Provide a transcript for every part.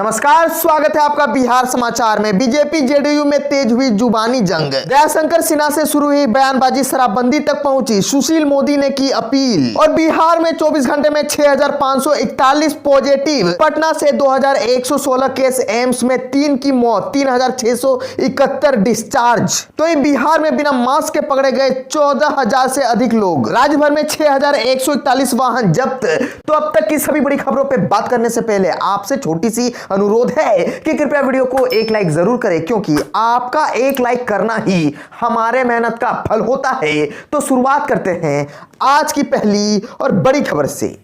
नमस्कार, स्वागत है आपका बिहार समाचार में। बीजेपी जेडीयू में तेज हुई जुबानी जंग। दयाशंकर सिन्हा से शुरू हुई बयानबाजी शराबबंदी तक पहुंची। सुशील मोदी ने की अपील। और बिहार में 24 घंटे में 6541 पॉजिटिव। पटना से 2116 केस, एम्स में 3 की मौत, 3671 डिस्चार्ज। तो ये बिहार में बिना मास्क के पकड़े गए 14000 से अधिक लोग। राज्य भर में 6141 वाहन जब्त। तो अब तक की सभी बड़ी खबरों पर बात करने से पहले आपसे छोटी सी अनुरोध है कि कृपया वीडियो को एक लाइक जरूर करें, क्योंकि आपका एक लाइक करना ही हमारे मेहनत का फल होता है। तो शुरुआत करते हैं आज की पहली और बड़ी खबर से।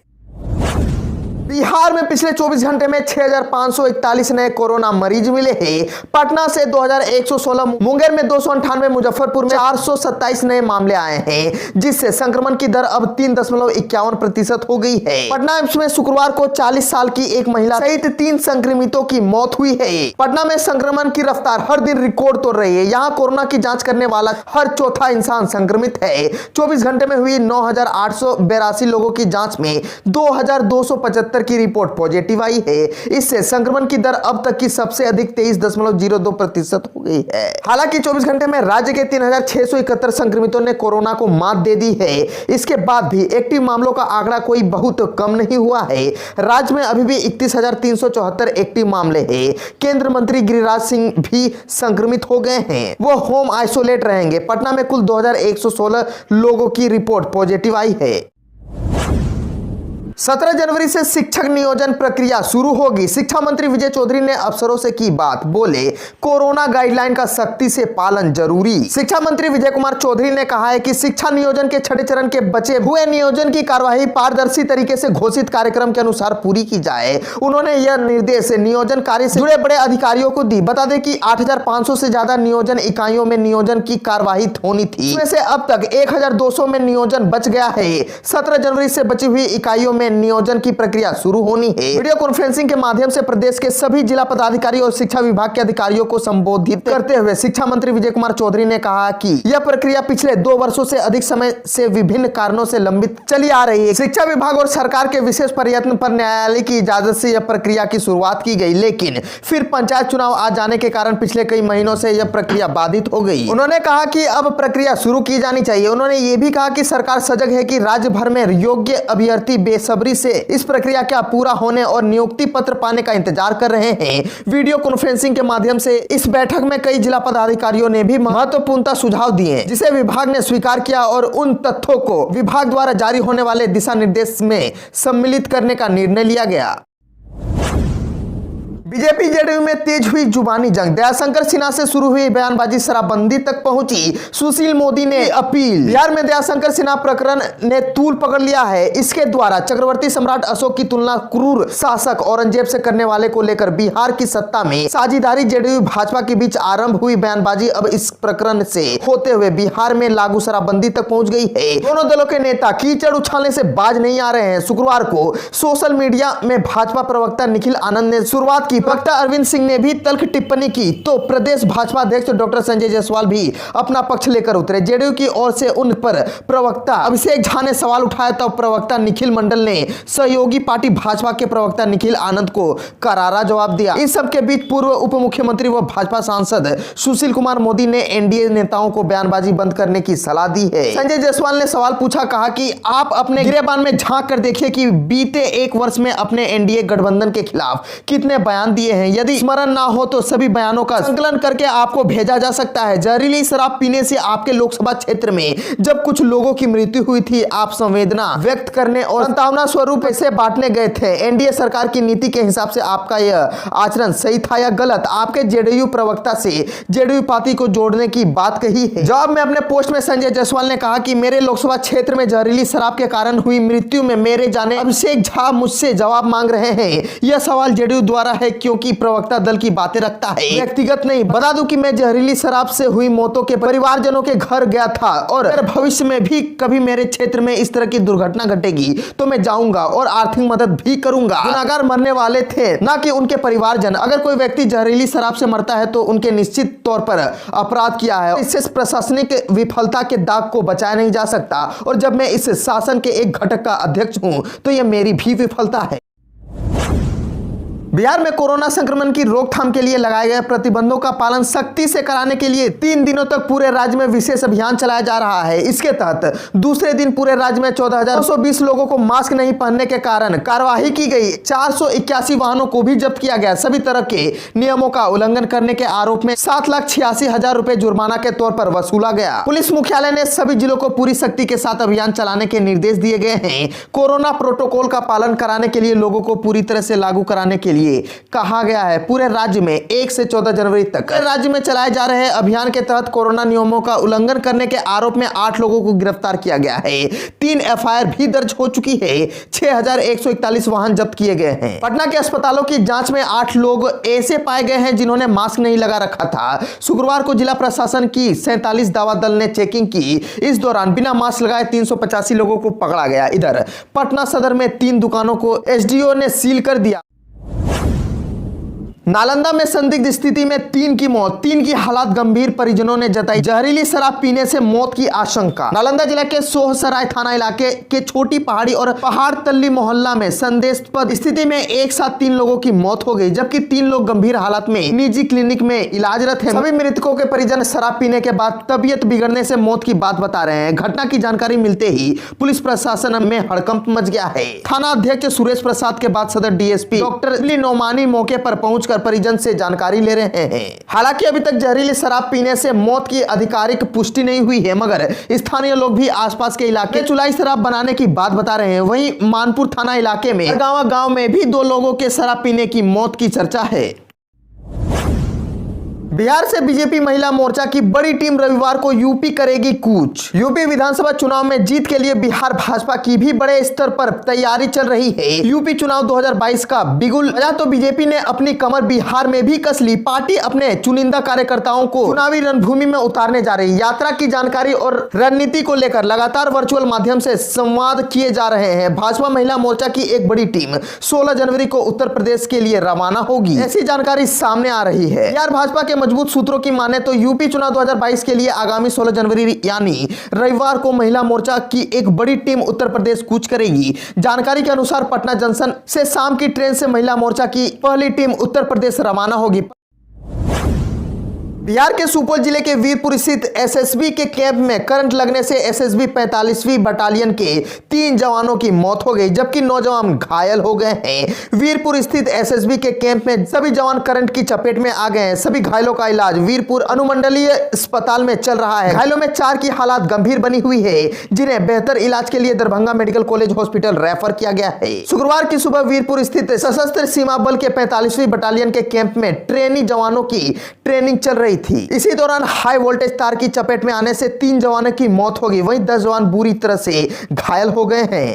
बिहार में पिछले 24 घंटे में 6541 नए कोरोना मरीज मिले हैं। पटना से 2116, मुंगेर में 298, मुजफ्फरपुर में 427 नए मामले आए हैं, जिससे संक्रमण की दर अब 3.51% हो गई है। पटना में शुक्रवार को 40 साल की एक महिला सहित 3 संक्रमितों की मौत हुई है। पटना में संक्रमण की रफ्तार हर दिन रिकॉर्ड तोड़ रही है। यहाँ कोरोना की जांच करने वाला हर चौथा इंसान संक्रमित है। 24 घंटे में हुई 9882 लोगों की जांच में 2275 की रिपोर्ट पॉजिटिव आई है। इससे संक्रमण की दर अब तक की सबसे अधिक 23.02% हो गई है। हालांकि 24 घंटे में राज्य के 3671 संक्रमितों ने कोरोना को मात दे दी है। इसके बाद भी एक्टिव मामलों का आंकड़ा कोई बहुत कम नहीं हुआ है। राज्य में अभी भी 31,374 एक्टिव मामले हैं। केंद्रीय मंत्री गिरिराज सिंह भी संक्रमित हो गए हैं। वो होम आइसोलेट रहेंगे। पटना में कुल 2116 लोगों की रिपोर्ट पॉजिटिव आई है। 17 जनवरी से शिक्षक नियोजन प्रक्रिया शुरू होगी। शिक्षा मंत्री विजय चौधरी ने अफसरों से की बात, बोले कोरोना गाइडलाइन का सख्ती से पालन जरूरी। शिक्षा मंत्री विजय कुमार चौधरी ने कहा है कि शिक्षा नियोजन के छठे चरण के बचे हुए नियोजन की कार्यवाही पारदर्शी तरीके से घोषित कार्यक्रम के अनुसार पूरी की जाए। उन्होंने यह निर्देश नियोजन कार्य से जुड़े बड़े अधिकारियों को दी। बता दें कि 8500 से ज्यादा नियोजन इकाइयों में नियोजन की कार्यवाही होनी थी। इसमें से अब तक 1200 में नियोजन बच गया है। 17 जनवरी से बची हुई इकाइयों में नियोजन की प्रक्रिया शुरू होनी है। वीडियो कॉन्फ्रेंसिंग के माध्यम से प्रदेश के सभी जिला पदाधिकारी और शिक्षा विभाग के अधिकारियों को संबोधित करते हुए शिक्षा मंत्री विजय कुमार चौधरी ने कहा कि यह प्रक्रिया पिछले 2 वर्षों से अधिक समय से विभिन्न कारणों से लंबित चली आ रही है। शिक्षा विभाग और सरकार के विशेष प्रयत्न पर न्यायालय की इजाजत से यह प्रक्रिया की शुरुआत की गई, लेकिन फिर पंचायत चुनाव आ जाने के कारण पिछले कई महीनों से यह प्रक्रिया बाधित हो गई। उन्होंने कहा कि अब प्रक्रिया शुरू की जानी चाहिए। उन्होंने ये भी कहा कि सरकार सजग है कि राज्य भर में योग्य अभ्यर्थी बेसब्री से इस प्रक्रिया का पूरा होने और नियुक्ति पत्र पाने का इंतजार कर रहे हैं। वीडियो कॉन्फ्रेंसिंग के माध्यम से इस बैठक में कई जिला पदाधिकारियों ने भी महत्वपूर्ण सुझाव दिए, जिसे विभाग ने स्वीकार किया और उन तथ्यों को विभाग द्वारा जारी होने वाले दिशा निर्देश में सम्मिलित करने का निर्णय लिया गया। बीजेपी जेडीयू में तेज हुई जुबानी जंग। दयाशंकर सिन्हा से शुरू हुई बयानबाजी शराबबंदी तक पहुंची। सुशील मोदी ने अपील। बिहार में दयाशंकर सिन्हा प्रकरण ने तूल पकड़ लिया है। इसके द्वारा चक्रवर्ती सम्राट अशोक की तुलना क्रूर शासक औरंगजेब से करने वाले को लेकर बिहार की सत्ता में साझेदारी जेडीयू भाजपा के बीच आरंभ हुई बयानबाजी अब इस प्रकरण से होते हुए बिहार में लागू शराबबंदी तक पहुंच गई है। दोनों दलों के नेता कीचड़ उछालने से बाज नहीं आ रहे हैं। शुक्रवार को सोशल मीडिया में भाजपा प्रवक्ता निखिल आनंद ने शुरुआत की। प्रवक्ता अरविंद सिंह ने भी तल्ख टिप्पणी की तो प्रदेश भाजपा अध्यक्ष डॉक्टर संजय जायसवाल भी अपना पक्ष लेकर उतरे। जेडीयू की ओर से उन पर प्रवक्ता अभिषेक झा ने सवाल उठाया, तब प्रवक्ता निखिल मंडल ने सहयोगी पार्टी भाजपा के प्रवक्ता निखिल आनंद को करारा जवाब दिया। इस सब के बीच पूर्व उप मुख्यमंत्री व भाजपा सांसद सुशील कुमार मोदी ने एनडीए नेताओं को बयानबाजी बंद करने की सलाह दी है। संजय जायसवाल ने सवाल पूछा, कहा कि आप अपने गिरेबान में झांक कर देखिए कि बीते 1 वर्ष में अपने एनडीए गठबंधन के खिलाफ कितने बयान दिए हैं। यदि स्मरण ना हो तो सभी बयानों का संकलन करके आपको भेजा जा सकता है। जहरीली शराब पीने से आपके लोकसभा क्षेत्र में जब कुछ लोगों की मृत्यु हुई थी, आप संवेदना व्यक्त करने और सांत्वना स्वरूप पैसे बांटने गए थे। एनडीए सरकार की नीति के हिसाब से आपका यह आचरण सही था या गलत? आपके जेडीयू प्रवक्ता से जेडीयू पार्टी को जोड़ने की बात कही है। जवाब में अपने पोस्ट में संजय जायसवाल ने कहा कि मेरे लोकसभा क्षेत्र में जहरीली शराब के कारण हुई मृत्यु में मेरे जाने अभिषेक झा मुझसे जवाब मांग रहे हैं। यह सवाल जेडीयू द्वारा है, क्योंकि प्रवक्ता दल की बातें रखता है, व्यक्तिगत नहीं। बता दूं कि मैं जहरीली शराब से हुई मौतों के परिवारजनों के घर गया था और अगर भविष्य में भी कभी मेरे क्षेत्र में इस तरह की दुर्घटना घटेगी तो मैं जाऊंगा और आर्थिक मदद भी करूंगा। गुनाहगार मरने वाले थे, ना कि उनके परिवारजन। अगर कोई व्यक्ति जहरीली शराब से मरता है तो उनके निश्चित तौर पर अपराध किया है। इससे प्रशासनिक विफलता के दाग को बचाया नहीं जा सकता, और जब मैं इस शासन के एक घटक का अध्यक्ष हूं तो यह मेरी भी विफलता है। बिहार में कोरोना संक्रमण की रोकथाम के लिए लगाए गए प्रतिबंधों का पालन सख्ती से कराने के लिए 3 दिनों तक पूरे राज्य में विशेष अभियान चलाया जा रहा है। इसके तहत दूसरे दिन पूरे राज्य में 14,220 लोगों को मास्क नहीं पहनने के कारण कार्रवाई की गई। 481 वाहनों को भी जब्त किया गया। सभी तरह के नियमों का उल्लंघन करने के आरोप में 7,86,000 रुपए जुर्माना के तौर पर वसूला गया। पुलिस मुख्यालय ने सभी जिलों को पूरी सख्ती के साथ अभियान चलाने के निर्देश दिए गए हैं। कोरोना प्रोटोकॉल का पालन कराने के लिए लोगों को पूरी तरह से लागू कराने के लिए कहा गया है। पूरे राज्य में 1 से 14 जनवरी तक राज्य में चलाए जा रहे अभियान के तहत कोरोना नियमों का उल्लंघन करने के आरोप में 8 लोगों को गिरफ्तार किया गया है। 3 एफआईआर भी दर्ज हो चुकी है। 6,141 वाहन जब्त किए गए हैं। पटना के अस्पतालों की जांच में 8 लोग ऐसे पाए गए हैं जिन्होंने मास्क नहीं लगा रखा था। शुक्रवार को जिला प्रशासन की 47 दावा दल ने चेकिंग की। इस दौरान बिना मास्क लगाए 385 लोगों को पकड़ा गया। इधर पटना सदर में 3 दुकानों को एसडीओ ने सील कर दिया। नालंदा में संदिग्ध स्थिति में 3 की मौत, 3 की हालत गंभीर, परिजनों ने जताई जहरीली शराब पीने से मौत की आशंका। नालंदा जिला के सोहसराय थाना इलाके के छोटी पहाड़ी और पहाड़ तल्ली मोहल्ला में संदेहास्पद स्थिति में एक साथ 3 लोगों की मौत हो गई, जबकि 3 लोग गंभीर हालत में निजी क्लिनिक में इलाजरत हैं। सभी मृतकों के परिजन शराब पीने के बाद तबीयत बिगड़ने से मौत की बात बता रहे हैं। घटना की जानकारी मिलते ही पुलिस प्रशासन में हड़कंप मच गया है। थाना अध्यक्ष सुरेश प्रसाद के बाद सदर डीएसपी डॉक्टर नोमानी मौके पर पहुंचकर परिजन से जानकारी ले रहे हैं। हालांकि अभी तक जहरीली शराब पीने से मौत की आधिकारिक पुष्टि नहीं हुई है, मगर स्थानीय लोग भी आसपास के इलाके चुलाई शराब बनाने की बात बता रहे हैं। वहीं मानपुर थाना इलाके में गांव में भी 2 लोगों के शराब पीने की मौत की चर्चा है। बिहार से बीजेपी महिला मोर्चा की बड़ी टीम रविवार को यूपी करेगी कूच। यूपी विधानसभा चुनाव में जीत के लिए बिहार भाजपा की भी बड़े स्तर पर तैयारी चल रही है। यूपी चुनाव 2022 का बिगुल बजा तो बीजेपी ने अपनी कमर बिहार में भी कस ली। पार्टी अपने चुनिंदा कार्यकर्ताओं को चुनावी रणभूमि में उतारने जा रही। यात्रा की जानकारी और रणनीति को लेकर लगातार वर्चुअल माध्यम से संवाद किए जा रहे हैं। भाजपा महिला मोर्चा की एक बड़ी टीम 16 जनवरी को उत्तर प्रदेश के लिए रवाना होगी, ऐसी जानकारी सामने आ रही है। बिहार भाजपा के मजबूत सूत्रों की माने तो यूपी चुनाव 2022 के लिए आगामी 16 जनवरी यानी रविवार को महिला मोर्चा की एक बड़ी टीम उत्तर प्रदेश कूच करेगी। जानकारी के अनुसार पटना जंक्शन से शाम की ट्रेन से महिला मोर्चा की पहली टीम उत्तर प्रदेश रवाना होगी। बिहार के सुपौल जिले के वीरपुर स्थित एसएसबी के कैंप में करंट लगने से एसएसबी 45वीं बटालियन के 3 जवानों की मौत हो गई, जबकि 9 जवान घायल हो गए हैं। वीरपुर स्थित एसएसबी के कैंप में सभी जवान करंट की चपेट में आ गए हैं। सभी घायलों का इलाज वीरपुर अनुमंडलीय अस्पताल में चल रहा है। घायलों में 4 की हालत गंभीर बनी हुई है, जिन्हें बेहतर इलाज के लिए Darbhanga medical college hospital refer किया गया है। शुक्रवार की सुबह वीरपुर स्थित सशस्त्र सीमा बल के 45वीं बटालियन के कैंप में ट्रेनी जवानों की ट्रेनिंग चल रही थी। इसी दौरान हाई वोल्टेज तार की चपेट में आने से 3 जवानों की मौत हो गई, वहीं 10 जवान बुरी तरह से घायल हो गए हैं।